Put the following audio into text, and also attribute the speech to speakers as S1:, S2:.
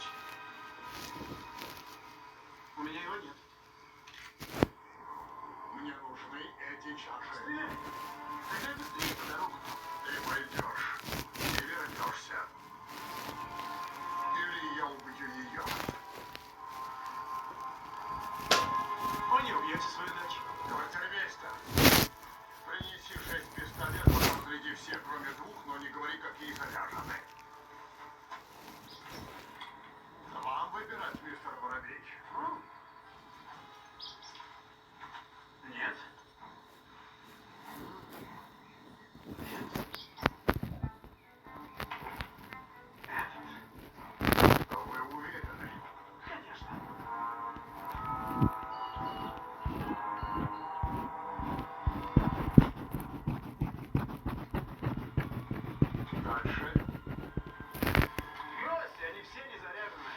S1: ключ? У меня его нет.
S2: Мне нужны эти чаши.
S1: Стреляй! Стреляй быстрее по дорогу.
S2: Ты пойдешь и вернешься. Или я убью ее.
S1: Вы не убьете свою дочь.
S2: Квартирмейстер, принеси 6 пистолетов, разгляди все, кроме 2, но не говори, какие заряжены. Вам выбирать, мистер Воробей.
S1: Нет.
S2: Вы уверены?
S1: Конечно.
S2: Дальше.
S1: Бросьте, они все не заряжены.